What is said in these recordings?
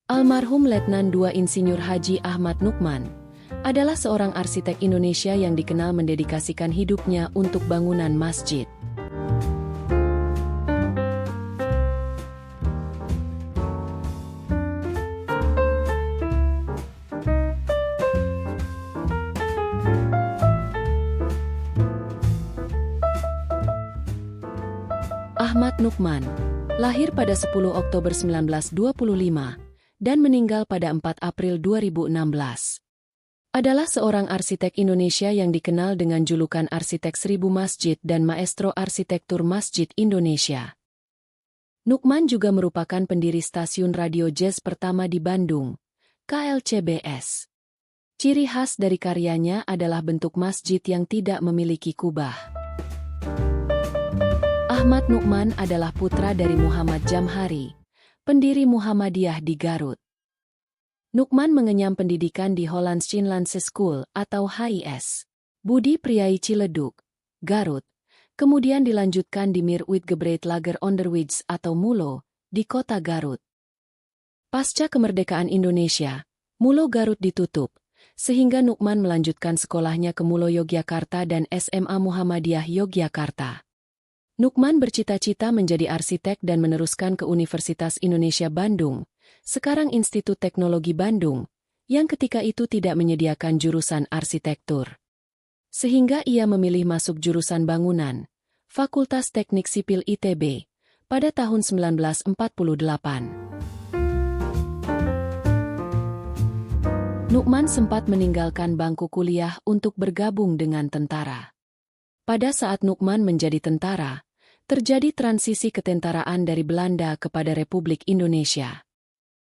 Almarhum Letnan II Insinyur Haji Ahmad Nukman adalah seorang arsitek Indonesia yang dikenal mendedikasikan hidupnya untuk bangunan masjid. Ahmad Nukman lahir pada 10 Oktober 1925 dan meninggal pada 4 April 2016. Adalah seorang arsitek Indonesia yang dikenal dengan julukan Arsitek Seribu Masjid dan Maestro Arsitektur Masjid Indonesia. Nukman juga merupakan pendiri stasiun radio jazz pertama di Bandung, KLCBS. Ciri khas dari karyanya adalah bentuk masjid yang tidak memiliki kubah. Ahmad Nukman adalah putra dari Muhammad Jamhari, pendiri Muhammadiyah di Garut. Nukman mengenyam pendidikan di Hollands Chinlandse School atau HIS, Budi Priai Ciledug, Garut, kemudian dilanjutkan di Meer Uitgebreid Lager Onderwijs atau MULO, di kota Garut. Pasca kemerdekaan Indonesia, MULO Garut ditutup, sehingga Nukman melanjutkan sekolahnya ke MULO Yogyakarta dan SMA Muhammadiyah Yogyakarta. Nukman bercita-cita menjadi arsitek dan meneruskan ke Universitas Indonesia Bandung, sekarang Institut Teknologi Bandung, yang ketika itu tidak menyediakan jurusan arsitektur. Sehingga ia memilih masuk jurusan bangunan, Fakultas Teknik Sipil ITB, pada tahun 1948. Nukman sempat meninggalkan bangku kuliah untuk bergabung dengan tentara. Pada saat Nukman menjadi tentara, terjadi transisi ketentaraan dari Belanda kepada Republik Indonesia.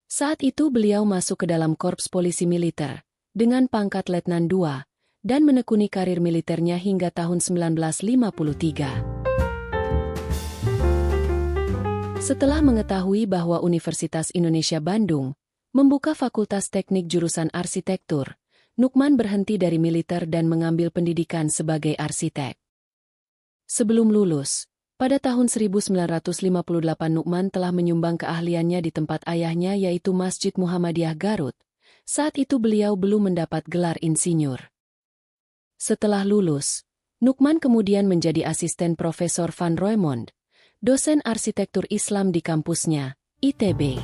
Saat itu beliau masuk ke dalam Korps Polisi Militer, dengan pangkat Letnan II, dan menekuni karir militernya hingga tahun 1953. Setelah mengetahui bahwa Universitas Indonesia Bandung membuka Fakultas Teknik jurusan Arsitektur, Nukman berhenti dari militer dan mengambil pendidikan sebagai arsitek. Sebelum lulus, pada tahun 1958 Nukman telah menyumbang keahliannya di tempat ayahnya yaitu Masjid Muhammadiyah Garut. Saat itu beliau belum mendapat gelar insinyur. Setelah lulus, Nukman kemudian menjadi asisten Profesor Van Roemond, dosen arsitektur Islam di kampusnya, ITB.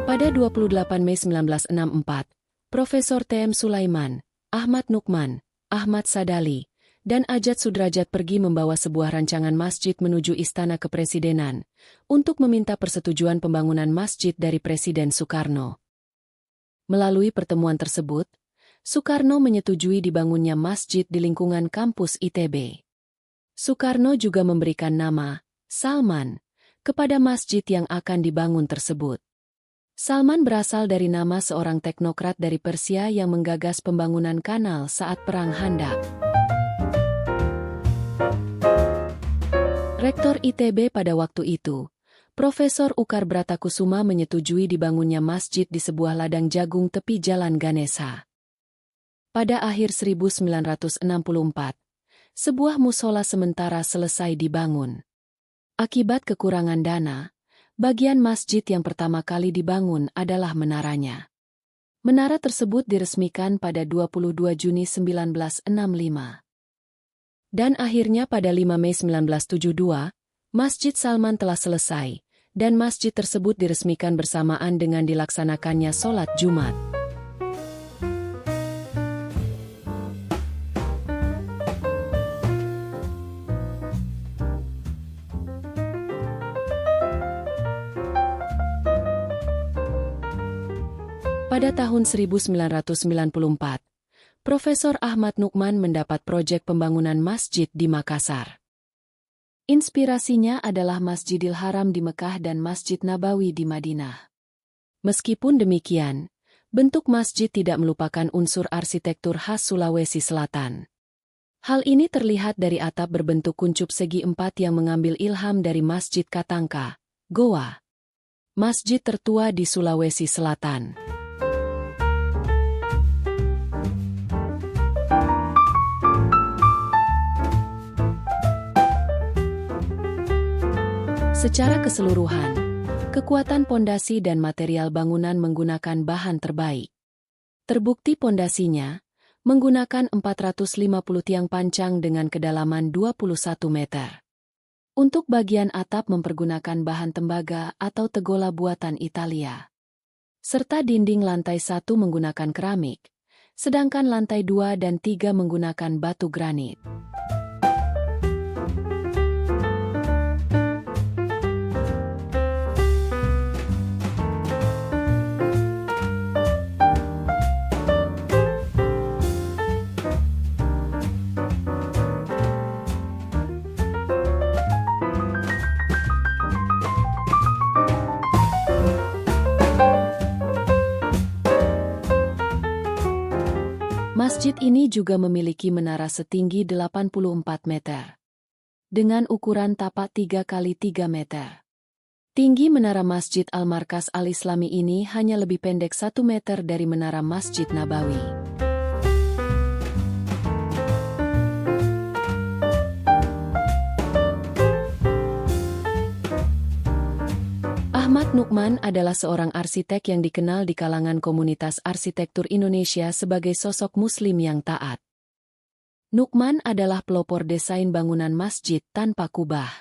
Pada 28 Mei 1964, Profesor T.M. Sulaiman, Ahmad Nukman, Ahmad Sadali, dan Ajat Sudrajat pergi membawa sebuah rancangan masjid menuju Istana Kepresidenan untuk meminta persetujuan pembangunan masjid dari Presiden Soekarno. Melalui pertemuan tersebut, Soekarno menyetujui dibangunnya masjid di lingkungan kampus ITB. Soekarno juga memberikan nama, Salman, kepada masjid yang akan dibangun tersebut. Salman berasal dari nama seorang teknokrat dari Persia yang menggagas pembangunan kanal saat Perang Handaq. Rektor ITB pada waktu itu, Profesor Ukar Bratakusuma menyetujui dibangunnya masjid di sebuah ladang jagung tepi Jalan Ganesha. Pada akhir 1964, sebuah musola sementara selesai dibangun. Akibat kekurangan dana, bagian masjid yang pertama kali dibangun adalah menaranya. Menara tersebut diresmikan pada 22 Juni 1965. Dan akhirnya pada 5 Mei 1972, Masjid Salman telah selesai, dan masjid tersebut diresmikan bersamaan dengan dilaksanakannya sholat Jumat. Pada tahun 1994, Profesor Ahmad Nukman mendapat proyek pembangunan masjid di Makassar. Inspirasinya adalah Masjidil Haram di Mekah dan Masjid Nabawi di Madinah. Meskipun demikian, bentuk masjid tidak melupakan unsur arsitektur khas Sulawesi Selatan. Hal ini terlihat dari atap berbentuk kuncup segi empat yang mengambil ilham dari Masjid Katangka, Goa, masjid tertua di Sulawesi Selatan. Secara keseluruhan, kekuatan pondasi dan material bangunan menggunakan bahan terbaik. Terbukti pondasinya menggunakan 450 tiang pancang dengan kedalaman 21 meter. Untuk bagian atap mempergunakan bahan tembaga atau tegola buatan Italia. Serta dinding lantai 1 menggunakan keramik, sedangkan lantai 2 dan 3 menggunakan batu granit. Masjid ini juga memiliki menara setinggi 84 meter. Dengan ukuran tapak 3 kali 3 meter. Tinggi menara Masjid Al-Markas Al-Islami ini hanya lebih pendek 1 meter dari menara Masjid Nabawi. Ahmad Nukman adalah seorang arsitek yang dikenal di kalangan komunitas arsitektur Indonesia sebagai sosok muslim yang taat. Nukman adalah pelopor desain bangunan masjid tanpa kubah.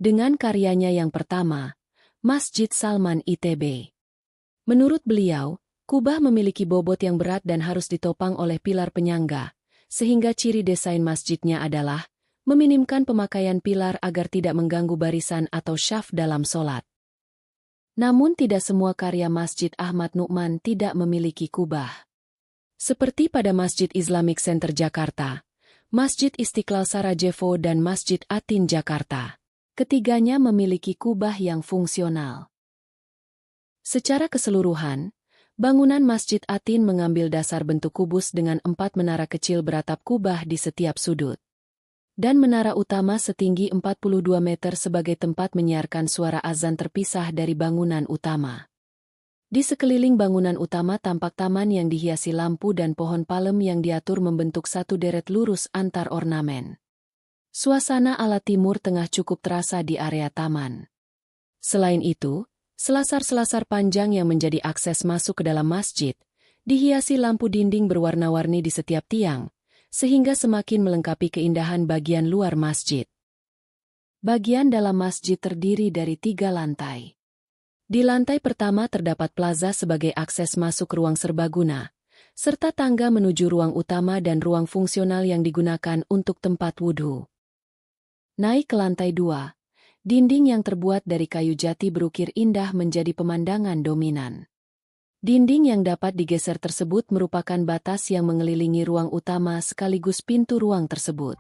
Dengan karyanya yang pertama, Masjid Salman ITB. Menurut beliau, kubah memiliki bobot yang berat dan harus ditopang oleh pilar penyangga, sehingga ciri desain masjidnya adalah meminimkan pemakaian pilar agar tidak mengganggu barisan atau syaf dalam sholat. Namun tidak semua karya Masjid Ahmad Nukman tidak memiliki kubah. Seperti pada Masjid Islamic Center Jakarta, Masjid Istiqlal Sarajevo dan Masjid Atin Jakarta. Ketiganya memiliki kubah yang fungsional. Secara keseluruhan, bangunan Masjid Atin mengambil dasar bentuk kubus dengan 4 menara kecil beratap kubah di setiap sudut. Dan menara utama setinggi 42 meter sebagai tempat menyiarkan suara azan terpisah dari bangunan utama. Di sekeliling bangunan utama tampak taman yang dihiasi lampu dan pohon palem yang diatur membentuk satu deret lurus antar ornamen. Suasana ala Timur Tengah cukup terasa di area taman. Selain itu, selasar-selasar panjang yang menjadi akses masuk ke dalam masjid, dihiasi lampu dinding berwarna-warni di setiap tiang, sehingga semakin melengkapi keindahan bagian luar masjid. Bagian dalam masjid terdiri dari 3 lantai. Di lantai pertama terdapat plaza sebagai akses masuk ruang serbaguna, serta tangga menuju ruang utama dan ruang fungsional yang digunakan untuk tempat wudhu. Naik ke lantai 2, dinding yang terbuat dari kayu jati berukir indah menjadi pemandangan dominan. Dinding yang dapat digeser tersebut merupakan batas yang mengelilingi ruang utama sekaligus pintu ruang tersebut.